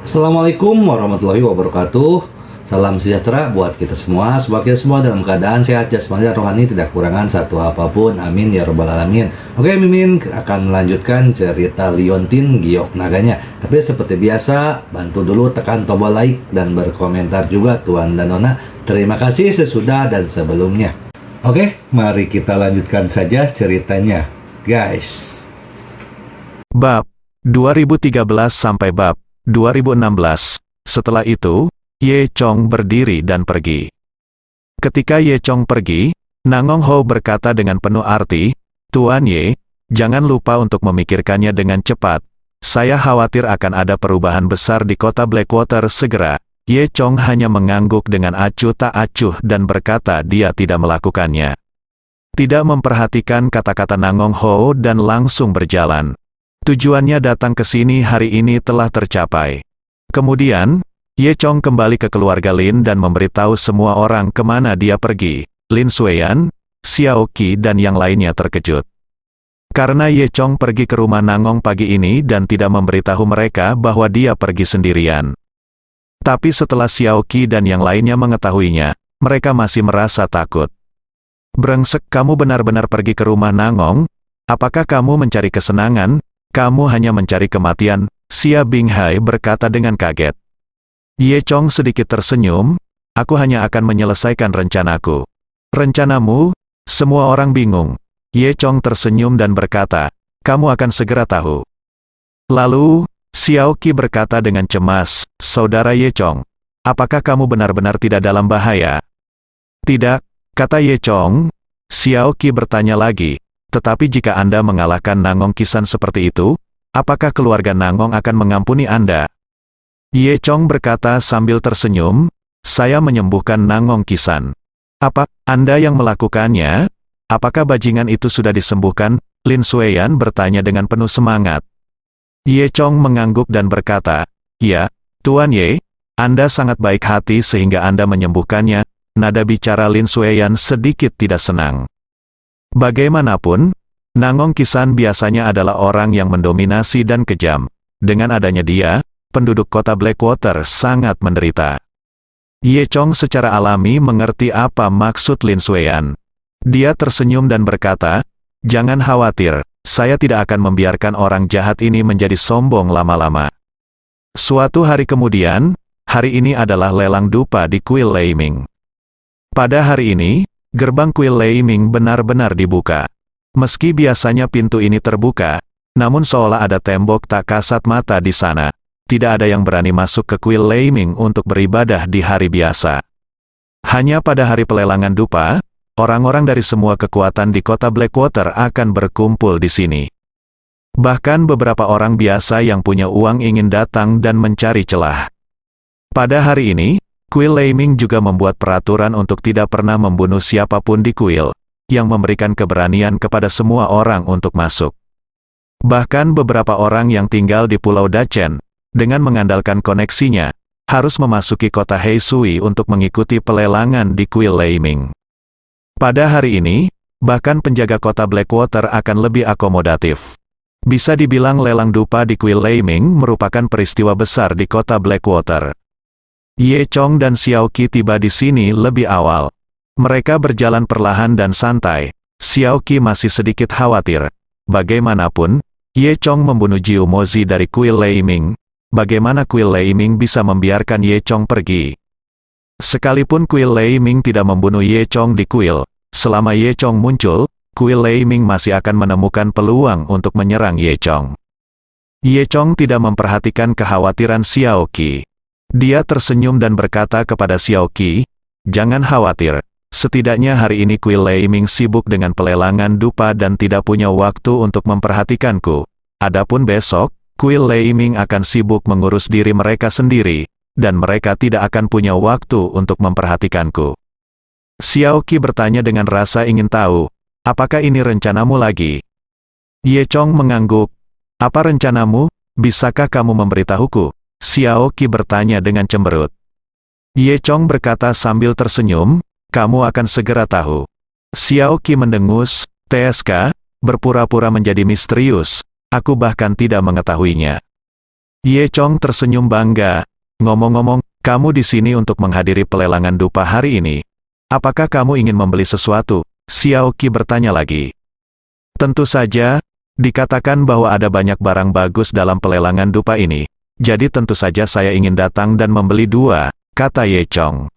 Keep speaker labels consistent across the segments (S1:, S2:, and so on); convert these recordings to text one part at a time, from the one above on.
S1: Assalamualaikum warahmatullahi wabarakatuh. Salam sejahtera buat kita semua. Semoga kita semua dalam keadaan sehat jasmani dan rohani, tidak kekurangan satu apapun. Amin ya robbal alamin. Oke, Mimin akan melanjutkan cerita Liontin Giok Naganya. Tapi seperti biasa, bantu dulu tekan tombol like dan berkomentar juga Tuan dan Nona. Terima kasih sesudah dan sebelumnya. Oke, mari kita lanjutkan saja ceritanya, guys.
S2: Bab 2013 sampai bab 2016. Setelah itu, Ye Chong berdiri dan pergi. Ketika Ye Chong pergi, Nangong Ho berkata dengan penuh arti, "Tuan Ye, jangan lupa untuk memikirkannya dengan cepat. Saya khawatir akan ada perubahan besar di kota Blackwater segera." Ye Chong hanya mengangguk dengan acuh tak acuh dan berkata dia tidak melakukannya. Tidak memperhatikan kata-kata Nangong Ho dan langsung berjalan. Tujuannya datang ke sini hari ini telah tercapai. Kemudian, Ye Chong kembali ke keluarga Lin dan memberitahu semua orang kemana dia pergi. Lin Sueyan, Xiao Qi dan yang lainnya terkejut. Karena Ye Chong pergi ke rumah Nangong pagi ini dan tidak memberitahu mereka bahwa dia pergi sendirian. Tapi setelah Xiao Qi dan yang lainnya mengetahuinya, mereka masih merasa takut. "Brengsek, kamu benar-benar pergi ke rumah Nangong? Apakah kamu mencari kesenangan? Kamu hanya mencari kematian," Xia Binghai berkata dengan kaget. Ye Chong sedikit tersenyum, "Aku hanya akan menyelesaikan rencanaku." "Rencanamu?" Semua orang bingung. Ye Chong tersenyum dan berkata, "Kamu akan segera tahu." Lalu, Xiao Qi berkata dengan cemas, "Saudara Ye Chong, apakah kamu benar-benar tidak dalam bahaya?" "Tidak," kata Ye Chong. Xiao Qi bertanya lagi, "Tetapi jika Anda mengalahkan Nangong Kisan seperti itu, apakah keluarga Nangong akan mengampuni Anda?" Ye Chong berkata sambil tersenyum, "Saya menyembuhkan Nangong Kisan." "Apa, Anda yang melakukannya? Apakah bajingan itu sudah disembuhkan?" Lin Sueyan bertanya dengan penuh semangat. Ye Chong mengangguk dan berkata, "Ya, Tuan Ye, Anda sangat baik hati sehingga Anda menyembuhkannya." Nada bicara Lin Sueyan sedikit tidak senang. Bagaimanapun, Nangong Kisan biasanya adalah orang yang mendominasi dan kejam. Dengan adanya dia, penduduk kota Blackwater sangat menderita. Ye Chong secara alami mengerti apa maksud Lin Sueyan. Dia tersenyum dan berkata, "Jangan khawatir, saya tidak akan membiarkan orang jahat ini menjadi sombong lama-lama." Suatu hari kemudian, hari ini adalah lelang dupa di Kuil Leiming. Pada hari ini, gerbang Kuil Leiming benar-benar dibuka. Meski biasanya pintu ini terbuka, namun seolah ada tembok tak kasat mata di sana. Tidak ada yang berani masuk ke Kuil Leiming untuk beribadah di hari biasa. Hanya pada hari pelelangan dupa, orang-orang dari semua kekuatan di kota Blackwater akan berkumpul di sini. Bahkan beberapa orang biasa yang punya uang ingin datang dan mencari celah. Pada hari ini, Kuil Leiming juga membuat peraturan untuk tidak pernah membunuh siapapun di kuil, yang memberikan keberanian kepada semua orang untuk masuk. Bahkan beberapa orang yang tinggal di Pulau Dachen, dengan mengandalkan koneksinya, harus memasuki kota Heisui untuk mengikuti pelelangan di Kuil Leiming. Pada hari ini, bahkan penjaga kota Blackwater akan lebih akomodatif. Bisa dibilang lelang dupa di Kuil Leiming merupakan peristiwa besar di kota Blackwater. Ye Chong dan Xiao Qi tiba di sini lebih awal. Mereka berjalan perlahan dan santai. Xiao Qi masih sedikit khawatir. Bagaimanapun, Ye Chong membunuh Jiu Mozi dari Kuil Leiming. Bagaimana Kuil Leiming bisa membiarkan Ye Chong pergi? Sekalipun Kuil Leiming tidak membunuh Ye Chong di kuil, selama Ye Chong muncul, Kuil Leiming masih akan menemukan peluang untuk menyerang Ye Chong. Ye Chong tidak memperhatikan kekhawatiran Xiao Qi. Dia tersenyum dan berkata kepada Xiao Qi, "Jangan khawatir, setidaknya hari ini Kuil Leiming sibuk dengan pelelangan dupa dan tidak punya waktu untuk memperhatikanku. Adapun besok, Kuil Leiming akan sibuk mengurus diri mereka sendiri, dan mereka tidak akan punya waktu untuk memperhatikanku." Xiao Qi bertanya dengan rasa ingin tahu, "Apakah ini rencanamu lagi?" Ye Chong mengangguk. "Apa rencanamu? Bisakah kamu memberitahuku?" Xiao Qi bertanya dengan cemberut. Ye Chong berkata sambil tersenyum, "Kamu akan segera tahu." Xiao Qi mendengus, "TSK, berpura-pura menjadi misterius. Aku bahkan tidak mengetahuinya." Ye Chong tersenyum bangga. Ngomong-ngomong, kamu di sini untuk menghadiri pelelangan dupa hari ini. Apakah kamu ingin membeli sesuatu? Xiao Qi bertanya lagi. Tentu saja, dikatakan bahwa ada banyak barang bagus dalam pelelangan dupa ini. Jadi tentu saja saya ingin datang dan membeli dua, kata Ye Chong.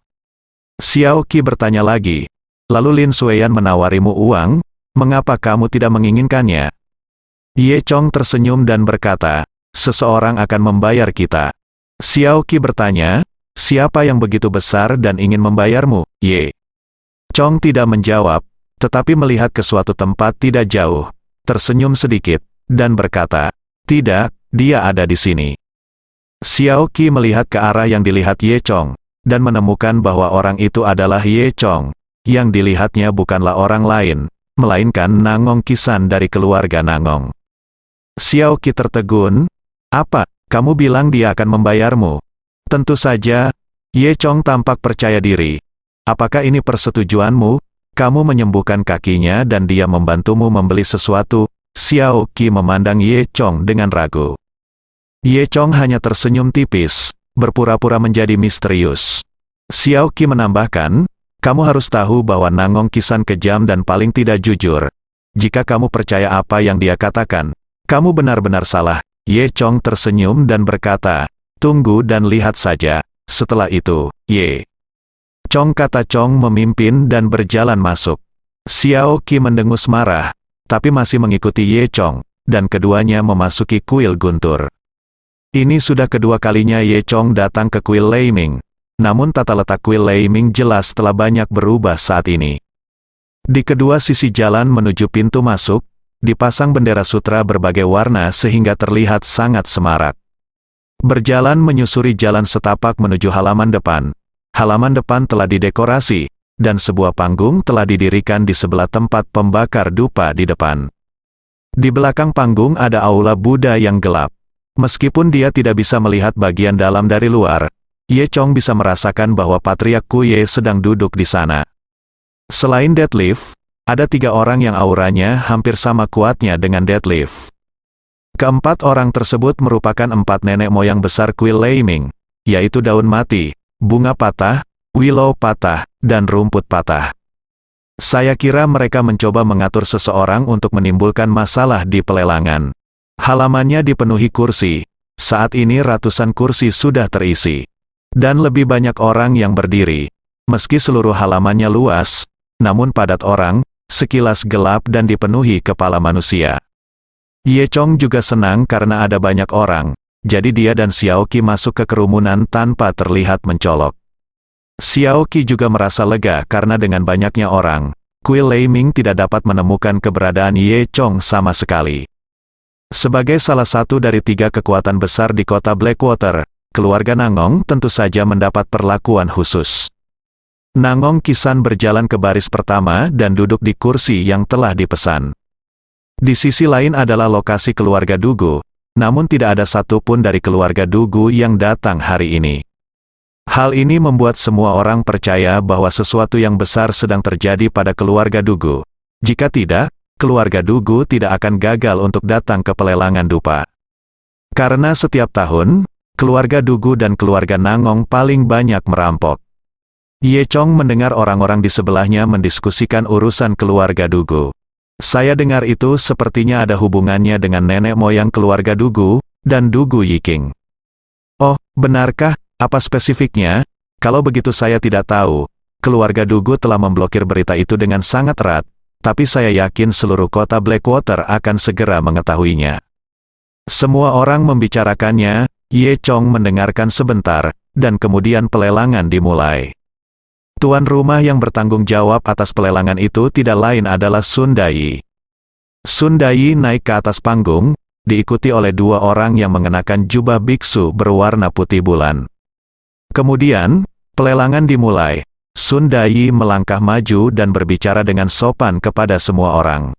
S2: Xiao Qi bertanya lagi. Lalu Lin Suiyan menawarimu uang, mengapa kamu tidak menginginkannya? Ye Chong tersenyum dan berkata, seseorang akan membayar kita. Xiao Qi bertanya, siapa yang begitu besar dan ingin membayarmu? Ye Chong tidak menjawab, tetapi melihat ke suatu tempat tidak jauh, tersenyum sedikit, dan berkata, tidak, dia ada di sini. Xiao Qi melihat ke arah yang dilihat Ye Chong, dan menemukan bahwa orang itu adalah Ye Chong. Yang dilihatnya bukanlah orang lain, melainkan Nangong Qisan dari keluarga Nangong. Xiao Qi tertegun, apa? Kamu bilang dia akan membayarmu? Tentu saja. Ye Chong tampak percaya diri. Apakah ini persetujuanmu? Kamu menyembuhkan kakinya dan dia membantumu membeli sesuatu? Xiao Qi memandang Ye Chong dengan ragu. Ye Chong hanya tersenyum tipis, berpura-pura menjadi misterius. Xiao Qi menambahkan, kamu harus tahu bahwa Nangong Qisan kejam dan paling tidak jujur. Jika kamu percaya apa yang dia katakan, kamu benar-benar salah. Ye Chong tersenyum dan berkata, tunggu dan lihat saja. Setelah itu, Ye Chong kata Chong memimpin dan berjalan masuk. Xiao Qi mendengus marah, tapi masih mengikuti Ye Chong, dan keduanya memasuki kuil guntur. Ini sudah kedua kalinya Ye Chong datang ke kuil Leiming. Namun tata letak kuil Leiming jelas telah banyak berubah saat ini. Di kedua sisi jalan menuju pintu masuk, dipasang bendera sutra berbagai warna sehingga terlihat sangat semarak. Berjalan menyusuri jalan setapak menuju halaman depan. Halaman depan telah didekorasi, dan sebuah panggung telah didirikan di sebelah tempat pembakar dupa di depan. Di belakang panggung ada aula Buddha yang gelap. Meskipun dia tidak bisa melihat bagian dalam dari luar, Ye Chong bisa merasakan bahwa Patriark Kuye sedang duduk di sana. Selain Deadlift, ada 3 orang yang auranya hampir sama kuatnya dengan Deadlift. Keempat orang tersebut merupakan 4 nenek moyang besar kuil Leiming, yaitu daun mati, bunga patah, willow patah, dan rumput patah. Saya kira mereka mencoba mengatur seseorang untuk menimbulkan masalah di pelelangan. Halamannya dipenuhi kursi. Saat ini ratusan kursi sudah terisi. Dan lebih banyak orang yang berdiri. Meski seluruh halamannya luas, namun padat orang, sekilas gelap dan dipenuhi kepala manusia. Ye Chong juga senang karena ada banyak orang, jadi dia dan Xiao Qi masuk ke kerumunan tanpa terlihat mencolok. Xiao Qi juga merasa lega karena dengan banyaknya orang, kuil Leiming tidak dapat menemukan keberadaan Ye Chong sama sekali. Sebagai salah satu dari 3 kekuatan besar di kota Blackwater, keluarga Nangong tentu saja mendapat perlakuan khusus. Nangong Qisan berjalan ke baris pertama dan duduk di kursi yang telah dipesan. Di sisi lain adalah lokasi keluarga Dugu, namun tidak ada satupun dari keluarga Dugu yang datang hari ini. Hal ini membuat semua orang percaya bahwa sesuatu yang besar sedang terjadi pada keluarga Dugu. Jika tidak, keluarga Dugu tidak akan gagal untuk datang ke pelelangan dupa. Karena setiap tahun, keluarga Dugu dan keluarga Nangong paling banyak merampok. Ye Chong mendengar orang-orang di sebelahnya mendiskusikan urusan keluarga Dugu. Saya dengar itu sepertinya ada hubungannya dengan nenek moyang keluarga Dugu, dan Dugu Yiking. Oh, benarkah? Apa spesifiknya? Kalau begitu saya tidak tahu. Keluarga Dugu telah memblokir berita itu dengan sangat erat, tapi saya yakin seluruh kota Blackwater akan segera mengetahuinya. Semua orang membicarakannya, Ye Chong mendengarkan sebentar, dan kemudian pelelangan dimulai. Tuan rumah yang bertanggung jawab atas pelelangan itu tidak lain adalah Sun Dai. Sun Dai naik ke atas panggung, diikuti oleh 2 orang yang mengenakan jubah biksu berwarna putih bulan. Kemudian, pelelangan dimulai. Sun Dai melangkah maju dan berbicara dengan sopan kepada semua orang.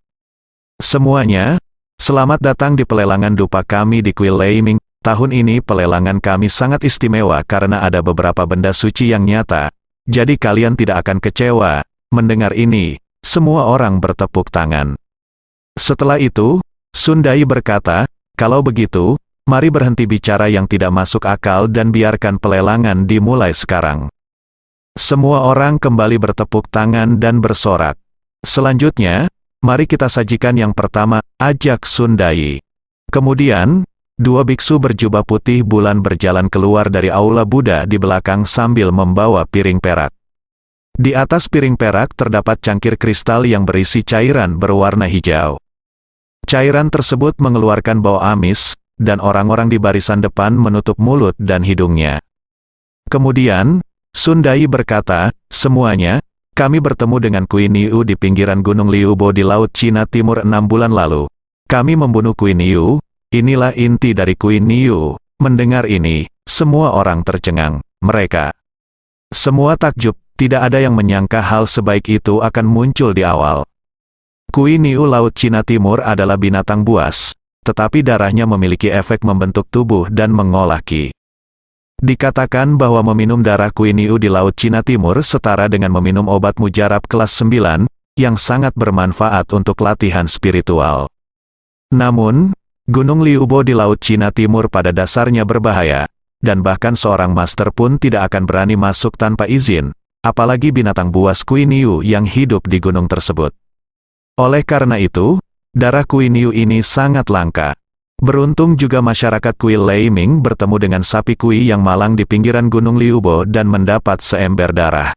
S2: Semuanya, selamat datang di pelelangan dupa kami di kuil Leiming. Tahun ini pelelangan kami sangat istimewa karena ada beberapa benda suci yang nyata. Jadi kalian tidak akan kecewa. Mendengar ini, semua orang bertepuk tangan. Setelah itu, Sun Dai berkata, kalau begitu, mari berhenti bicara yang tidak masuk akal dan biarkan pelelangan dimulai sekarang. Semua orang kembali bertepuk tangan dan bersorak. Selanjutnya, mari kita sajikan yang pertama, ajak Sundai. Kemudian, dua biksu berjubah putih bulan berjalan keluar dari aula Buddha di belakang sambil membawa piring perak. Di atas piring perak terdapat cangkir kristal yang berisi cairan berwarna hijau. Cairan tersebut mengeluarkan bau amis, dan orang-orang di barisan depan menutup mulut dan hidungnya. Kemudian, Sundai berkata, semuanya, kami bertemu dengan Kui Niu di pinggiran Gunung Liubo di Laut Cina Timur 6 bulan lalu. Kami membunuh Kui Niu, inilah inti dari Kui Niu. Mendengar ini, semua orang tercengang, mereka semua takjub, tidak ada yang menyangka hal sebaik itu akan muncul di awal. Kui Niu Laut Cina Timur adalah binatang buas, tetapi darahnya memiliki efek membentuk tubuh dan mengolah ki. Dikatakan bahwa meminum darah Kui Niu di Laut Cina Timur setara dengan meminum obat mujarab kelas 9, yang sangat bermanfaat untuk latihan spiritual. Namun, Gunung Liubo di Laut Cina Timur pada dasarnya berbahaya, dan bahkan seorang master pun tidak akan berani masuk tanpa izin, apalagi binatang buas Kui Niu yang hidup di gunung tersebut. Oleh karena itu, darah Kui Niu ini sangat langka. Beruntung juga masyarakat Kui Leiming bertemu dengan sapi Kui yang malang di pinggiran Gunung Liubo dan mendapat seember darah.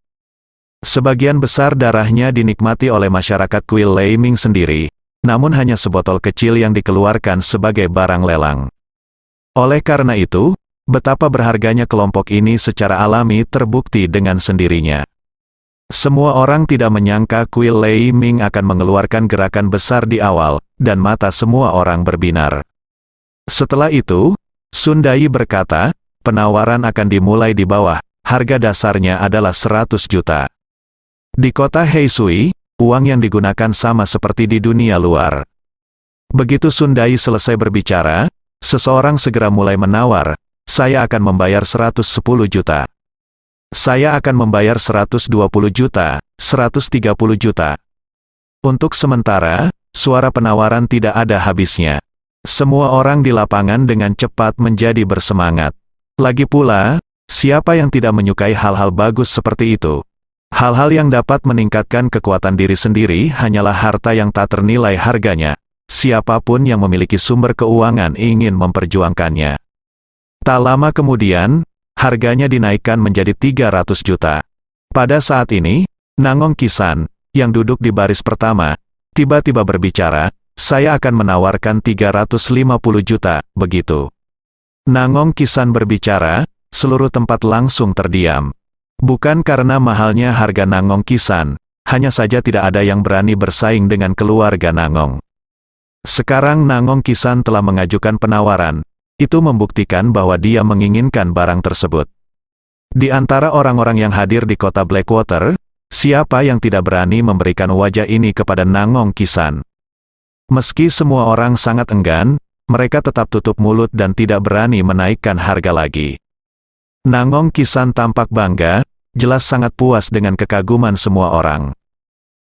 S2: Sebagian besar darahnya dinikmati oleh masyarakat Kui Leiming sendiri, namun hanya sebotol kecil yang dikeluarkan sebagai barang lelang. Oleh karena itu, betapa berharganya kelompok ini secara alami terbukti dengan sendirinya. Semua orang tidak menyangka Kui Leiming akan mengeluarkan gerakan besar di awal, dan mata semua orang berbinar. Setelah itu, Sundai berkata, penawaran akan dimulai di bawah, harga dasarnya adalah 100 juta. Di kota Heisui, uang yang digunakan sama seperti di dunia luar. Begitu Sundai selesai berbicara, seseorang segera mulai menawar, saya akan membayar 110 juta. Saya akan membayar 120 juta, 130 juta. Untuk sementara, suara penawaran tidak ada habisnya. Semua orang di lapangan dengan cepat menjadi bersemangat. Lagi pula, siapa yang tidak menyukai hal-hal bagus seperti itu? Hal-hal yang dapat meningkatkan kekuatan diri sendiri hanyalah harta yang tak ternilai harganya. Siapapun yang memiliki sumber keuangan ingin memperjuangkannya. Tak lama kemudian, harganya dinaikkan menjadi 300 juta. Pada saat ini, Nangong Kisan, yang duduk di baris pertama, tiba-tiba berbicara, saya akan menawarkan 350 juta, begitu. Nangong Kisan berbicara, seluruh tempat langsung terdiam. Bukan karena mahalnya harga Nangong Kisan, hanya saja tidak ada yang berani bersaing dengan keluarga Nangong. Sekarang Nangong Kisan telah mengajukan penawaran, itu membuktikan bahwa dia menginginkan barang tersebut. Di antara orang-orang yang hadir di kota Blackwater, siapa yang tidak berani memberikan wajah ini kepada Nangong Kisan? Meski semua orang sangat enggan, mereka tetap tutup mulut dan tidak berani menaikkan harga lagi. Nangong Kisan tampak bangga, jelas sangat puas dengan kekaguman semua orang.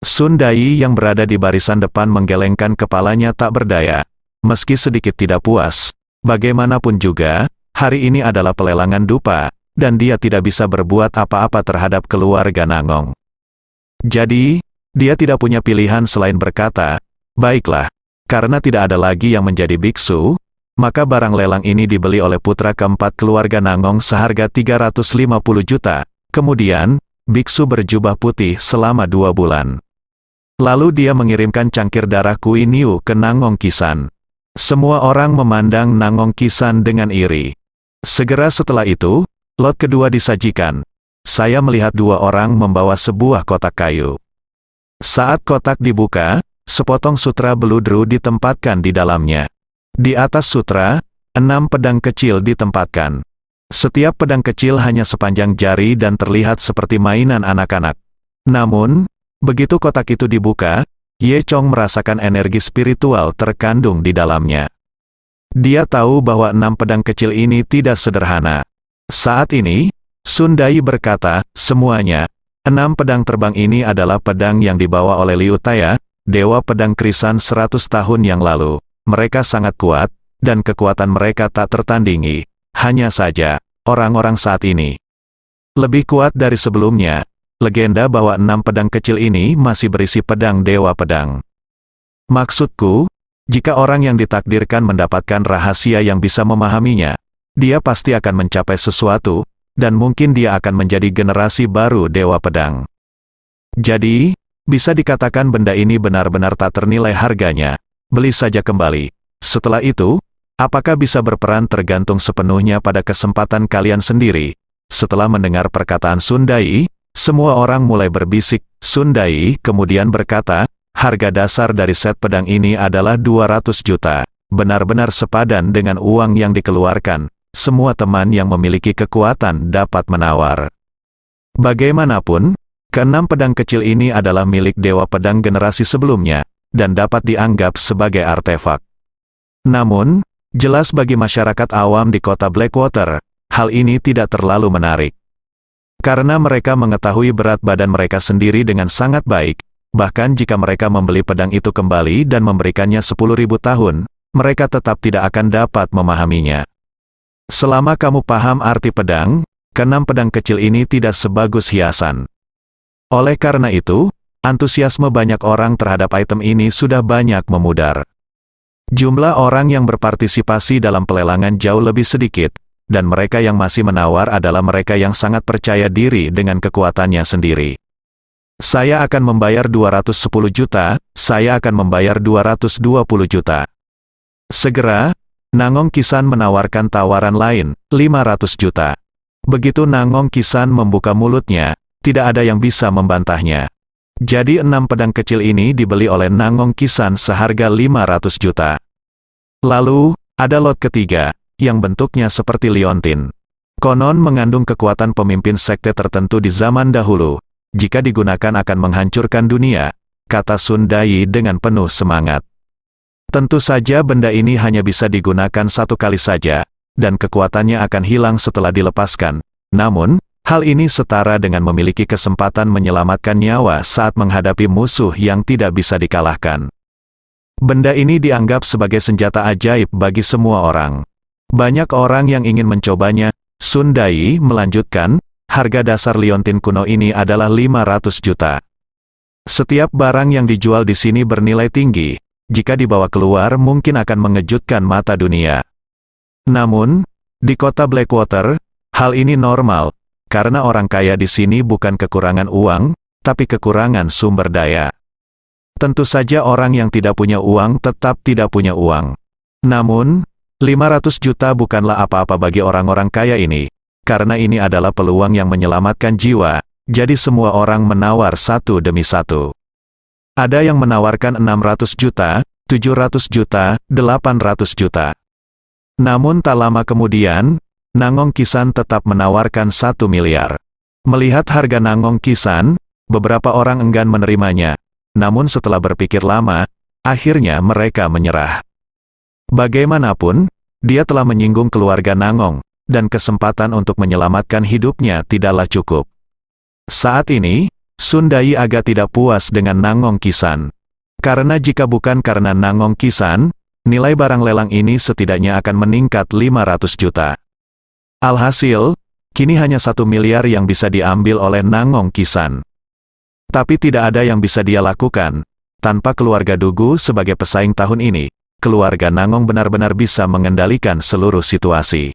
S2: Sundai yang berada di barisan depan menggelengkan kepalanya tak berdaya. Meski sedikit tidak puas, bagaimanapun juga, hari ini adalah pelelangan dupa, dan dia tidak bisa berbuat apa-apa terhadap keluarga Nangong. Jadi, dia tidak punya pilihan selain berkata, baiklah, karena tidak ada lagi yang menjadi biksu, maka barang lelang ini dibeli oleh putra keempat keluarga Nangong seharga 350 juta. Kemudian, biksu berjubah putih selama 2 bulan. Lalu dia mengirimkan cangkir darah Kui Niu ke Nangong Kisan. Semua orang memandang Nangong Kisan dengan iri. Segera setelah itu, lot kedua disajikan. Saya melihat 2 orang membawa sebuah kotak kayu. Saat kotak dibuka, sepotong sutra beludru ditempatkan di dalamnya. Di atas sutra, 6 pedang kecil ditempatkan. Setiap pedang kecil hanya sepanjang jari dan terlihat seperti mainan anak-anak. Namun, begitu kotak itu dibuka, Ye Chong merasakan energi spiritual terkandung di dalamnya. Dia tahu bahwa 6 pedang kecil ini tidak sederhana. Saat ini, Sundai berkata, semuanya, 6 pedang terbang ini adalah pedang yang dibawa oleh Liu Taya, Dewa Pedang Krisan 100 tahun yang lalu. Mereka sangat kuat, dan kekuatan mereka tak tertandingi. Hanya saja, orang-orang saat ini lebih kuat dari sebelumnya. Legenda bahwa 6 pedang kecil ini masih berisi pedang Dewa Pedang. Maksudku, jika orang yang ditakdirkan mendapatkan rahasia yang bisa memahaminya, dia pasti akan mencapai sesuatu, dan mungkin dia akan menjadi generasi baru Dewa Pedang. Jadi, bisa dikatakan benda ini benar-benar tak ternilai harganya. Beli saja kembali. Setelah itu, apakah bisa berperan tergantung sepenuhnya pada kesempatan kalian sendiri. Setelah mendengar perkataan Sun Dai, semua orang mulai berbisik. Sun Dai kemudian berkata, harga dasar dari set pedang ini adalah 200 juta. Benar-benar sepadan dengan uang yang dikeluarkan. Semua teman yang memiliki kekuatan dapat menawar. Bagaimanapun, keenam pedang kecil ini adalah milik Dewa Pedang generasi sebelumnya, dan dapat dianggap sebagai artefak. Namun, jelas bagi masyarakat awam di kota Blackwater, hal ini tidak terlalu menarik. Karena mereka mengetahui berat badan mereka sendiri dengan sangat baik, bahkan jika mereka membeli pedang itu kembali dan memberikannya 10.000 tahun, mereka tetap tidak akan dapat memahaminya. Selama kamu paham arti pedang, keenam pedang kecil ini tidak sebagus hiasan. Oleh karena itu, antusiasme banyak orang terhadap item ini sudah banyak memudar. Jumlah orang yang berpartisipasi dalam pelelangan jauh lebih sedikit, dan mereka yang masih menawar adalah mereka yang sangat percaya diri dengan kekuatannya sendiri. Saya akan membayar 210 juta, saya akan membayar 220 juta. Segera, Nangong Kisan menawarkan tawaran lain, 500 juta. Begitu Nangong Kisan membuka mulutnya, tidak ada yang bisa membantahnya. Jadi 6 pedang kecil ini dibeli oleh Nangong Kisan seharga 500 juta. Lalu, ada lot ketiga, yang bentuknya seperti liontin. Konon mengandung kekuatan pemimpin sekte tertentu di zaman dahulu. Jika digunakan akan menghancurkan dunia, kata Sun Dai dengan penuh semangat. Tentu saja benda ini hanya bisa digunakan satu kali saja, dan kekuatannya akan hilang setelah dilepaskan. Namun, hal ini setara dengan memiliki kesempatan menyelamatkan nyawa saat menghadapi musuh yang tidak bisa dikalahkan. Benda ini dianggap sebagai senjata ajaib bagi semua orang. Banyak orang yang ingin mencobanya. Sun Dai melanjutkan, harga dasar liontin kuno ini adalah 500 juta. Setiap barang yang dijual di sini bernilai tinggi. Jika dibawa keluar mungkin akan mengejutkan mata dunia. Namun, di kota Blackwater, hal ini normal, karena orang kaya di sini bukan kekurangan uang, tapi kekurangan sumber daya. Tentu saja orang yang tidak punya uang tetap tidak punya uang. Namun, 500 juta bukanlah apa-apa bagi orang-orang kaya ini, karena ini adalah peluang yang menyelamatkan jiwa, jadi semua orang menawar satu demi satu. Ada yang menawarkan 600 juta, 700 juta, 800 juta. Namun tak lama kemudian, Nangong Kisan tetap menawarkan 1 miliar. Melihat harga Nangong Kisan, beberapa orang enggan menerimanya. Namun setelah berpikir lama, akhirnya mereka menyerah. Bagaimanapun, dia telah menyinggung keluarga Nangong, dan kesempatan untuk menyelamatkan hidupnya tidaklah cukup. Saat ini, Sun Dai agak tidak puas dengan Nangong Kisan. Karena jika bukan karena Nangong Kisan, nilai barang lelang ini setidaknya akan meningkat 500 juta. Alhasil, kini hanya 1 miliar yang bisa diambil oleh Nangong Kisan. Tapi tidak ada yang bisa dia lakukan. Tanpa keluarga Dugu sebagai pesaing tahun ini, keluarga Nangong benar-benar bisa mengendalikan seluruh situasi.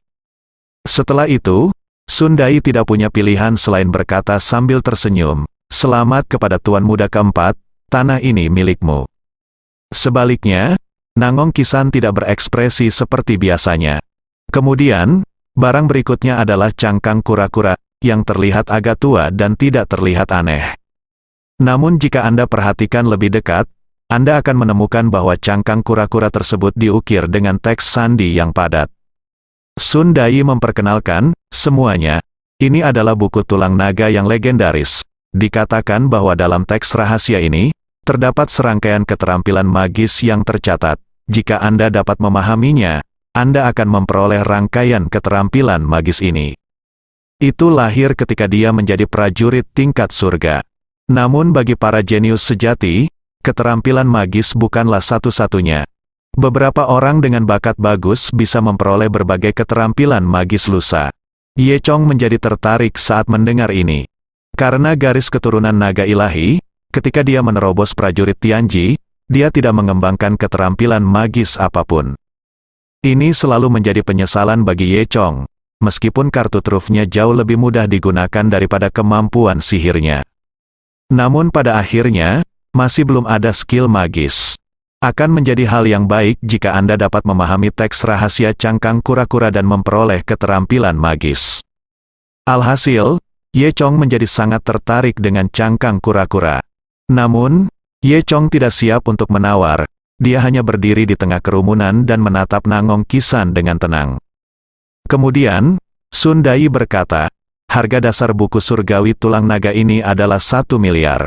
S2: Setelah itu, Sun Dai tidak punya pilihan selain berkata sambil tersenyum, "Selamat kepada Tuan Muda keempat, tanah ini milikmu." Sebaliknya, Nangong Kisan tidak berekspresi seperti biasanya. Kemudian, barang berikutnya adalah cangkang kura-kura, yang terlihat agak tua dan tidak terlihat aneh. Namun jika Anda perhatikan lebih dekat, Anda akan menemukan bahwa cangkang kura-kura tersebut diukir dengan teks sandi yang padat. Sun Dai memperkenalkan, semuanya, ini adalah buku tulang naga yang legendaris. Dikatakan bahwa dalam teks rahasia ini, terdapat serangkaian keterampilan magis yang tercatat. Jika Anda dapat memahaminya, Anda akan memperoleh rangkaian keterampilan magis ini. Itu lahir ketika dia menjadi prajurit tingkat surga. Namun bagi para jenius sejati, keterampilan magis bukanlah satu-satunya. Beberapa orang dengan bakat bagus bisa memperoleh berbagai keterampilan magis lusa. Ye Chong menjadi tertarik saat mendengar ini. Karena garis keturunan naga ilahi, ketika dia menerobos prajurit Tianji, dia tidak mengembangkan keterampilan magis apapun. Ini selalu menjadi penyesalan bagi Ye Chong, meskipun kartu trufnya jauh lebih mudah digunakan daripada kemampuan sihirnya. Namun pada akhirnya, masih belum ada skill magis. Akan menjadi hal yang baik jika Anda dapat memahami teks rahasia cangkang kura-kura dan memperoleh keterampilan magis. Alhasil, Ye Chong menjadi sangat tertarik dengan cangkang kura-kura. Namun, Ye Chong tidak siap untuk menawar, dia hanya berdiri di tengah kerumunan dan menatap Nangong Kisan dengan tenang. Kemudian, Sun Dai berkata, harga dasar buku surgawi tulang naga ini adalah 1 miliar.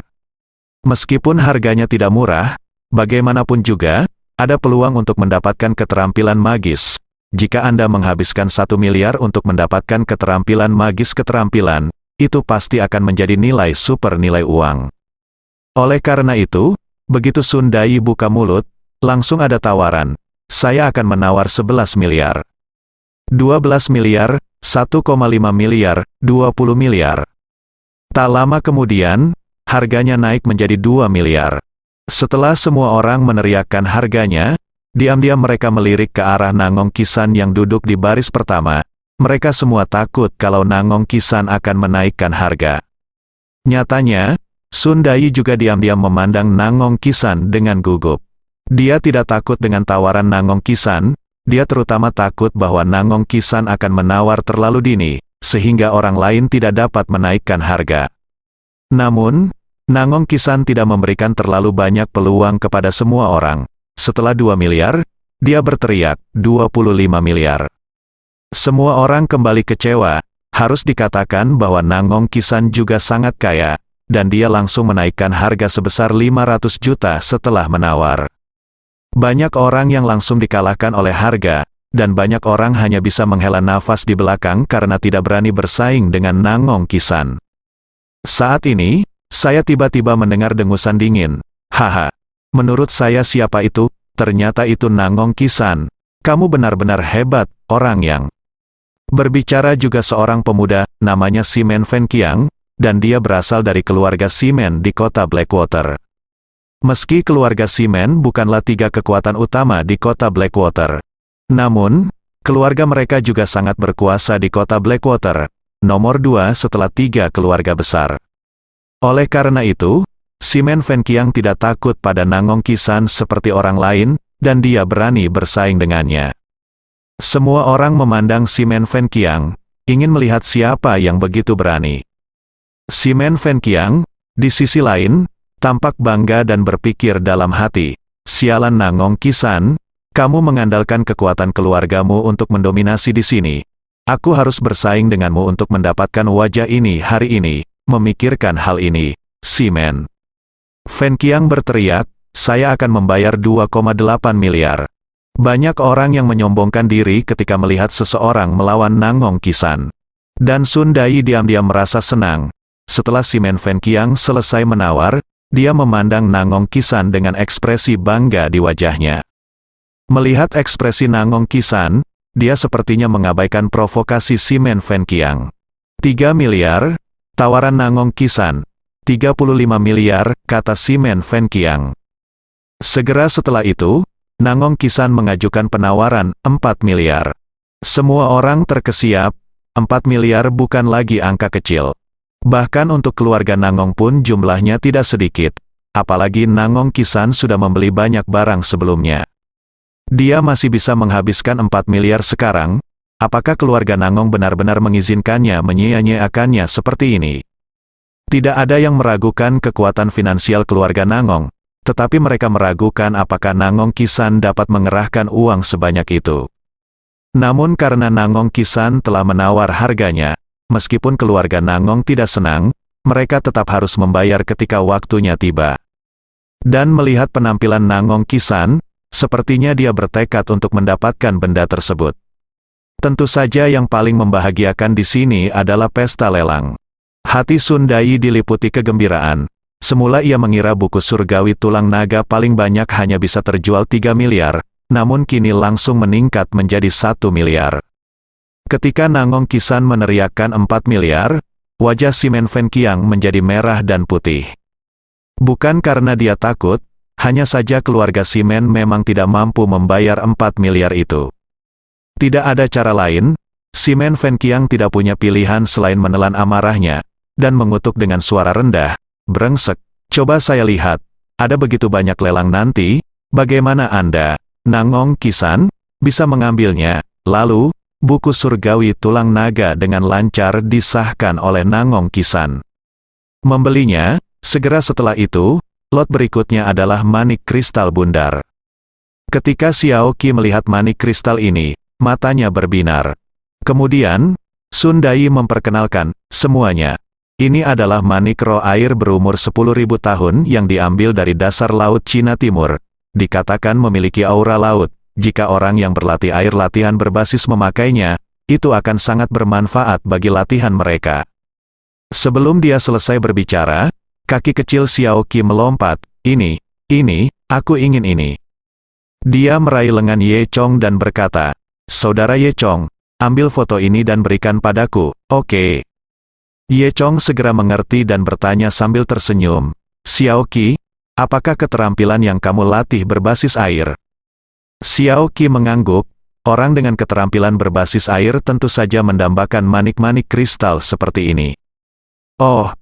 S2: Meskipun harganya tidak murah, bagaimanapun juga, ada peluang untuk mendapatkan keterampilan magis. Jika Anda menghabiskan 1 miliar untuk mendapatkan keterampilan magis keterampilan, itu pasti akan menjadi nilai super nilai uang. Oleh karena itu, begitu Sun Dai buka mulut, langsung ada tawaran. Saya akan menawar 11 miliar. 12 miliar, 1,5 miliar, 20 miliar. Tak lama kemudian, harganya naik menjadi 2 miliar. Setelah semua orang meneriakkan harganya, diam-diam mereka melirik ke arah Nangong Kisan yang duduk di baris pertama. Mereka semua takut kalau Nangong Kisan akan menaikkan harga. Nyatanya, Sun Dai juga diam-diam memandang Nangong Kisan dengan gugup. Dia tidak takut dengan tawaran Nangong Kisan, dia terutama takut bahwa Nangong Kisan akan menawar terlalu dini, sehingga orang lain tidak dapat menaikkan harga. Namun, Nangong Kisan tidak memberikan terlalu banyak peluang kepada semua orang. Setelah 2 miliar, dia berteriak, 25 miliar. Semua orang kembali kecewa, harus dikatakan bahwa Nangong Kisan juga sangat kaya, dan dia langsung menaikkan harga sebesar 500 juta setelah menawar. Banyak orang yang langsung dikalahkan oleh harga, dan banyak orang hanya bisa menghela nafas di belakang karena tidak berani bersaing dengan Nangong Kisan. Saat ini, saya tiba-tiba mendengar dengusan dingin. Haha, menurut saya siapa itu? Ternyata itu Nangong Kisan. Kamu benar-benar hebat, orang yang. Berbicara juga seorang pemuda, namanya Simen Fen Qiang, dan dia berasal dari keluarga Simen di kota Blackwater. Meski keluarga Simen bukanlah 3 kekuatan utama di kota Blackwater. Namun, keluarga mereka juga sangat berkuasa di kota Blackwater, nomor 2 setelah 3 keluarga besar. Oleh karena itu, Simen Fen Qiang tidak takut pada Nangong Kisan seperti orang lain, dan dia berani bersaing dengannya. Semua orang memandang Simen Fen Qiang, ingin melihat siapa yang begitu berani. Simen Fen Qiang, di sisi lain, tampak bangga dan berpikir dalam hati, sialan Nangong Kisan, kamu mengandalkan kekuatan keluargamu untuk mendominasi di sini. Aku harus bersaing denganmu untuk mendapatkan wajah ini hari ini. Memikirkan hal ini, Simen Fen Qiang berteriak, saya akan membayar 2,8 miliar. Banyak orang yang menyombongkan diri ketika melihat seseorang melawan Nangong Kisan. Dan Sun Dai diam-diam merasa senang. Setelah Simen Fen Qiang selesai menawar, dia memandang Nangong Kisan dengan ekspresi bangga di wajahnya. Melihat ekspresi Nangong Kisan, dia sepertinya mengabaikan provokasi Simen Fen Qiang. 3 miliar, tawaran Nangong Kisan. 35 miliar, kata Simen Fen Qiang. Segera setelah itu, Nangong Kisan mengajukan penawaran 4 miliar. Semua orang terkesiap, 4 miliar bukan lagi angka kecil. Bahkan untuk keluarga Nangong pun jumlahnya tidak sedikit. Apalagi Nangong Kisan sudah membeli banyak barang sebelumnya. Dia masih bisa menghabiskan 4 miliar sekarang. Apakah keluarga Nangong benar-benar mengizinkannya menyia-nyiakannya seperti ini? Tidak ada yang meragukan kekuatan finansial keluarga Nangong, tetapi mereka meragukan apakah Nangong Kisan dapat mengerahkan uang sebanyak itu. Namun karena Nangong Kisan telah menawar harganya, meskipun keluarga Nangong tidak senang, mereka tetap harus membayar ketika waktunya tiba. Dan melihat penampilan Nangong Kisan, sepertinya dia bertekad untuk mendapatkan benda tersebut. Tentu saja yang paling membahagiakan di sini adalah pesta lelang. Hati Sun Dai diliputi kegembiraan. Semula ia mengira buku surgawi tulang naga paling banyak hanya bisa terjual 3 miliar, namun kini langsung meningkat menjadi 1 miliar. Ketika Nangong Kisan meneriakkan 4 miliar, wajah si Men Fan Qiang menjadi merah dan putih. Bukan karena dia takut, hanya saja keluarga si Men memang tidak mampu membayar 4 miliar itu. Tidak ada cara lain, si Men Fan Qiang tidak punya pilihan selain menelan amarahnya, dan mengutuk dengan suara rendah, "Brengsek, coba saya lihat, ada begitu banyak lelang nanti, bagaimana Anda, Nangong Kisan, bisa mengambilnya?" Lalu, buku surgawi tulang naga dengan lancar disahkan oleh Nangong Kisan. Membelinya, segera setelah itu, lot berikutnya adalah manik kristal bundar. Ketika Xiao Qi melihat manik kristal ini, matanya berbinar. Kemudian, Sun Dai memperkenalkan, semuanya. Ini adalah manik roh air berumur 10.000 tahun yang diambil dari dasar laut Cina Timur. Dikatakan memiliki aura laut. Jika orang yang berlatih air latihan berbasis memakainya, itu akan sangat bermanfaat bagi latihan mereka. Sebelum dia selesai berbicara, kaki kecil Xiao Qi melompat, ini, aku ingin ini. Dia meraih lengan Ye Chong dan berkata, "Saudara Ye Chong, ambil foto ini dan berikan padaku, oke?" Ye Chong segera mengerti dan bertanya sambil tersenyum, "Xiao Qi, apakah keterampilan yang kamu latih berbasis air?" Xiao Qi mengangguk, orang dengan keterampilan berbasis air tentu saja mendambakan manik-manik kristal seperti ini. "Oh,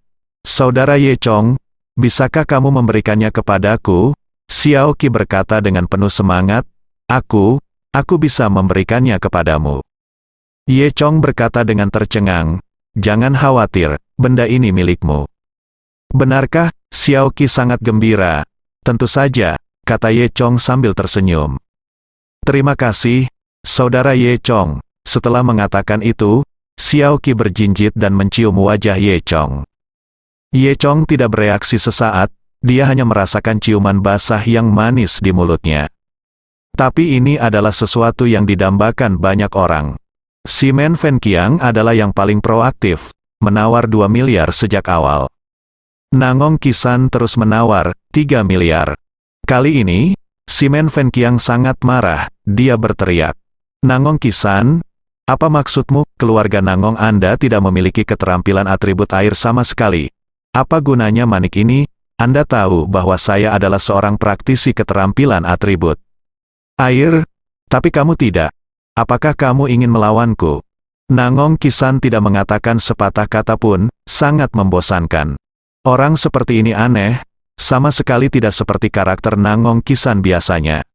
S2: Saudara Ye Chong, bisakah kamu memberikannya kepadaku?" Xiao Qi berkata dengan penuh semangat, Aku bisa memberikannya kepadamu." Ye Chong berkata dengan tercengang, "Jangan khawatir, benda ini milikmu." "Benarkah?" Xiao Qi sangat gembira. "Tentu saja," kata Ye Chong sambil tersenyum. "Terima kasih, Saudara Ye Chong." Setelah mengatakan itu, Xiao Qi berjinjit dan mencium wajah Ye Chong. Ye Chong tidak bereaksi sesaat, dia hanya merasakan ciuman basah yang manis di mulutnya. Tapi ini adalah sesuatu yang didambakan banyak orang. Si Men Fan Qiang adalah yang paling proaktif, menawar 2 miliar sejak awal. Nangong Kisan terus menawar 3 miliar. Kali ini, si Men Fan Qiang sangat marah, dia berteriak, "Nangong Kisan, apa maksudmu? Keluarga Nangong Anda tidak memiliki keterampilan atribut air sama sekali. Apa gunanya manik ini? Anda tahu bahwa saya adalah seorang praktisi keterampilan atribut air, tapi kamu tidak. Apakah kamu ingin melawanku?" Nangong Kisan tidak mengatakan sepatah kata pun, sangat membosankan. Orang seperti ini aneh, sama sekali tidak seperti karakter Nangong Kisan biasanya.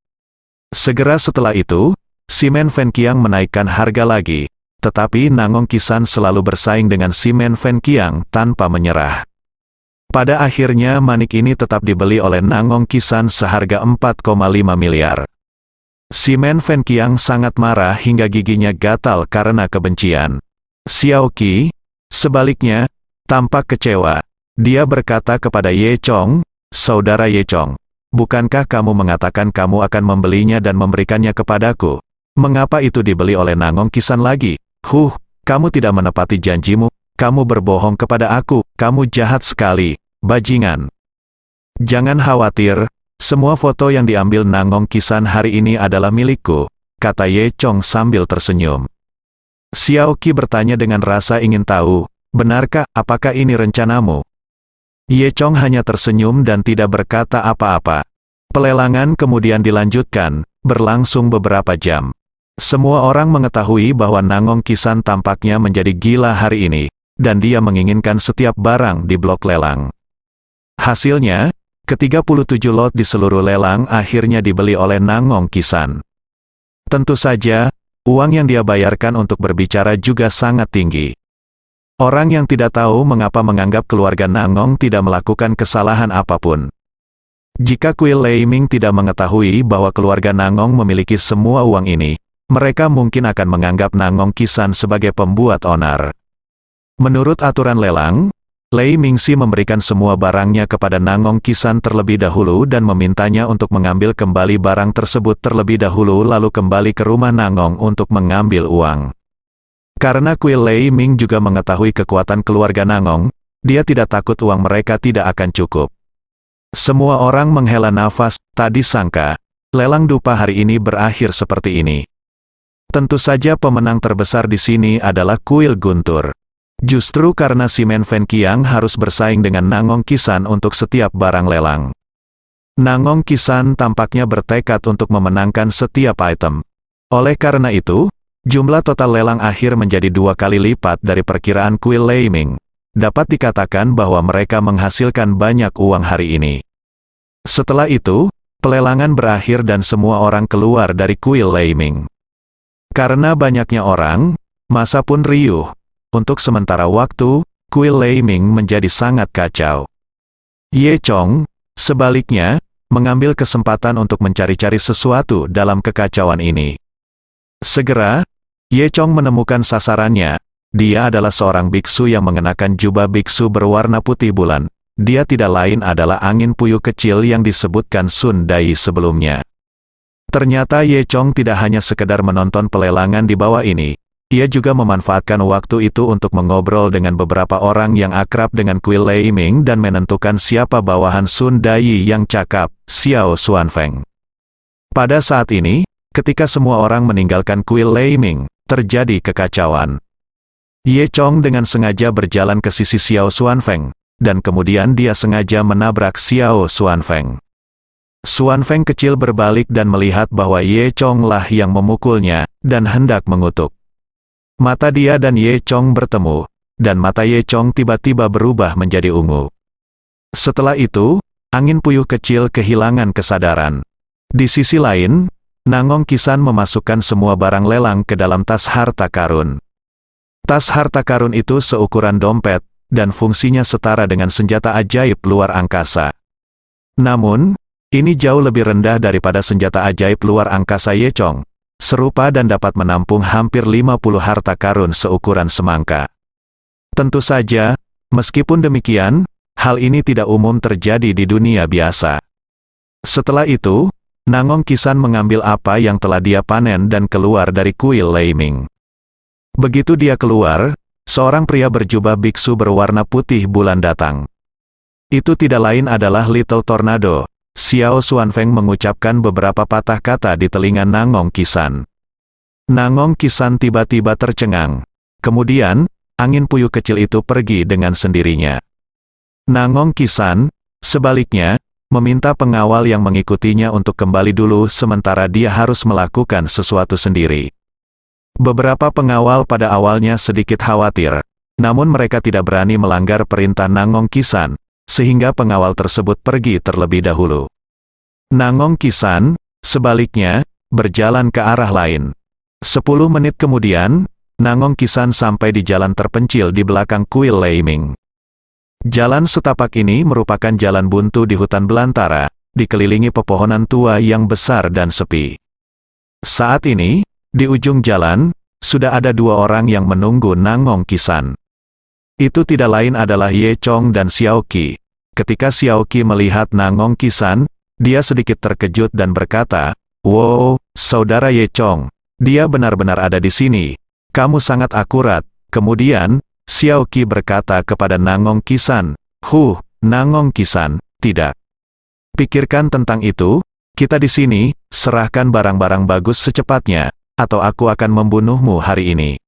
S2: Segera setelah itu, si Men Fan Qiang menaikkan harga lagi, tetapi Nangong Kisan selalu bersaing dengan si Men Fan Qiang tanpa menyerah. Pada akhirnya manik ini tetap dibeli oleh Nangong Kisan seharga 4,5 miliar. Si Men Fan Qiang sangat marah hingga giginya gatal karena kebencian. Xiao Qi, sebaliknya, tampak kecewa. Dia berkata kepada Ye Chong, "Saudara Ye Chong, bukankah kamu mengatakan kamu akan membelinya dan memberikannya kepadaku? Mengapa itu dibeli oleh Nangong Kisan lagi? Kamu tidak menepati janjimu, kamu berbohong kepada aku, kamu jahat sekali, bajingan." "Jangan khawatir, semua foto yang diambil Nangong Kisan hari ini adalah milikku," kata Ye Chong sambil tersenyum. Xiao Qi bertanya dengan rasa ingin tahu, "Benarkah, apakah ini rencanamu?" Ye Chong hanya tersenyum dan tidak berkata apa-apa. Pelelangan kemudian dilanjutkan, berlangsung beberapa jam. Semua orang mengetahui bahwa Nangong Kisan tampaknya menjadi gila hari ini, dan dia menginginkan setiap barang di blok lelang. Hasilnya, ke-37 lot di seluruh lelang akhirnya dibeli oleh Nangong Kisan. Tentu saja, uang yang dia bayarkan untuk berbicara juga sangat tinggi. Orang yang tidak tahu mengapa menganggap keluarga Nangong tidak melakukan kesalahan apapun. Jika Kuil Lei Ming tidak mengetahui bahwa keluarga Nangong memiliki semua uang ini, mereka mungkin akan menganggap Nangong Kisan sebagai pembuat onar. Menurut aturan lelang, Lei Mingxi memberikan semua barangnya kepada Nangong Kisan terlebih dahulu dan memintanya untuk mengambil kembali barang tersebut terlebih dahulu lalu kembali ke rumah Nangong untuk mengambil uang. Karena Kuil Lei Ming juga mengetahui kekuatan keluarga Nangong, dia tidak takut uang mereka tidak akan cukup. Semua orang menghela nafas, tak disangka, lelang dupa hari ini berakhir seperti ini. Tentu saja pemenang terbesar di sini adalah kuil Guntur. Justru karena si Men Fan Qiang harus bersaing dengan Nangong Qisan untuk setiap barang lelang. Nangong Qisan tampaknya bertekad untuk memenangkan setiap item. Oleh karena itu, jumlah total lelang akhir menjadi 2 kali lipat dari perkiraan kuil Lei Ming. Dapat dikatakan bahwa mereka menghasilkan banyak uang hari ini. Setelah itu, pelelangan berakhir dan semua orang keluar dari kuil Lei Ming. Karena banyaknya orang, masa pun riuh. Untuk sementara waktu, kuil Lei Ming menjadi sangat kacau. Ye Chong, sebaliknya, mengambil kesempatan untuk mencari-cari sesuatu dalam kekacauan ini. Segera, Ye Chong menemukan sasarannya. Dia adalah seorang biksu yang mengenakan jubah biksu berwarna putih bulan. Dia tidak lain adalah angin puyuh kecil yang disebutkan Sun Dai sebelumnya. Ternyata Ye Chong tidak hanya sekedar menonton pelelangan di bawah ini. Ia juga memanfaatkan waktu itu untuk mengobrol dengan beberapa orang yang akrab dengan kuil Lei Ming dan menentukan siapa bawahan Sun Dai yang cakap, Xiao Xuanfeng. Pada saat ini, ketika semua orang meninggalkan kuil Lei Ming, terjadi kekacauan. Ye Chong dengan sengaja berjalan ke sisi Xiao Xuanfeng, dan kemudian dia sengaja menabrak Xiao Xuanfeng. Xuanfeng kecil berbalik dan melihat bahwa Ye Chong lah yang memukulnya, dan hendak mengutuk. Mata dia dan Ye Chong bertemu, dan mata Ye Chong tiba-tiba berubah menjadi ungu. Setelah itu, angin puyuh kecil kehilangan kesadaran. Di sisi lain, Nangong Qisan memasukkan semua barang lelang ke dalam tas harta karun. Tas harta karun itu seukuran dompet, dan fungsinya setara dengan senjata ajaib luar angkasa. Namun, ini jauh lebih rendah daripada senjata ajaib luar angkasa Ye Chong, serupa dan dapat menampung hampir 50 harta karun seukuran semangka. Tentu saja, meskipun demikian, hal ini tidak umum terjadi di dunia biasa. Setelah itu, Nangong Qisan mengambil apa yang telah dia panen dan keluar dari kuil Lei Ming. Begitu dia keluar, seorang pria berjubah biksu berwarna putih bulan datang. Itu tidak lain adalah Little Tornado. Xiao Xuanfeng mengucapkan beberapa patah kata di telinga Nangong Qisan. Nangong Qisan tiba-tiba tercengang. Kemudian, angin puyuh kecil itu pergi dengan sendirinya. Nangong Qisan, sebaliknya, meminta pengawal yang mengikutinya untuk kembali dulu sementara dia harus melakukan sesuatu sendiri. Beberapa pengawal pada awalnya sedikit khawatir, namun mereka tidak berani melanggar perintah Nangong Qisan, sehingga pengawal tersebut pergi terlebih dahulu. Nangong Qisan, sebaliknya, berjalan ke arah lain. 10 menit kemudian, Nangong Qisan sampai di jalan terpencil di belakang kuil Lei Ming. Jalan setapak ini merupakan jalan buntu di hutan belantara, dikelilingi pepohonan tua yang besar dan sepi. Saat ini, di ujung jalan, sudah ada 2 orang yang menunggu Nangong Qisan. Itu tidak lain adalah Ye Chong dan Xiao Qi. Ketika Xiao Qi melihat Nangong Qisan, dia sedikit terkejut dan berkata, "Wow, saudara Ye Chong, dia benar-benar ada di sini. Kamu sangat akurat." Kemudian, Xiao Qi berkata kepada Nangong Qisan, Nangong Qisan, tidak. Pikirkan tentang itu, kita di sini, serahkan barang-barang bagus secepatnya, atau aku akan membunuhmu hari ini."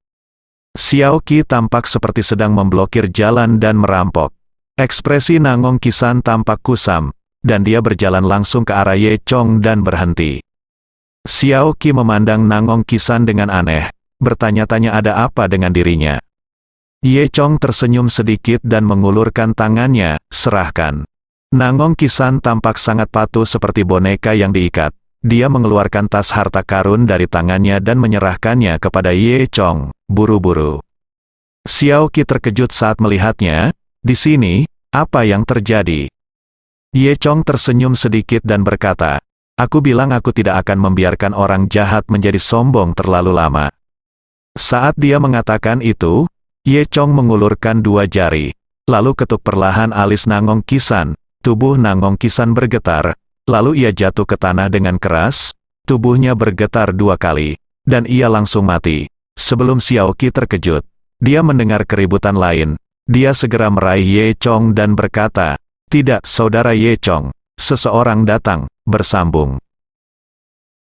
S2: Xiao Qi tampak seperti sedang memblokir jalan dan merampok. Ekspresi Nangong Qisan tampak kusam, dan dia berjalan langsung ke arah Ye Chong dan berhenti. Xiao Qi memandang Nangong Qisan dengan aneh, bertanya-tanya ada apa dengan dirinya. Ye Chong tersenyum sedikit dan mengulurkan tangannya, "Serahkan." Nangong Qisan tampak sangat patuh seperti boneka yang diikat. Dia mengeluarkan tas harta karun dari tangannya dan menyerahkannya kepada Ye Chong, buru-buru. Xiao Qi terkejut saat melihatnya. "Di sini, apa yang terjadi?" Ye Chong tersenyum sedikit dan berkata, "Aku bilang aku tidak akan membiarkan orang jahat menjadi sombong terlalu lama." Saat dia mengatakan itu, Ye Chong mengulurkan 2 jari, lalu ketuk perlahan alis Nangong Qisan. Tubuh Nangong Qisan bergetar, lalu ia jatuh ke tanah dengan keras, tubuhnya bergetar 2 kali, dan ia langsung mati. Sebelum Xiao Qi terkejut, dia mendengar keributan lain. Dia segera meraih Ye Chong dan berkata, "Tidak, saudara Ye Chong, seseorang datang," bersambung.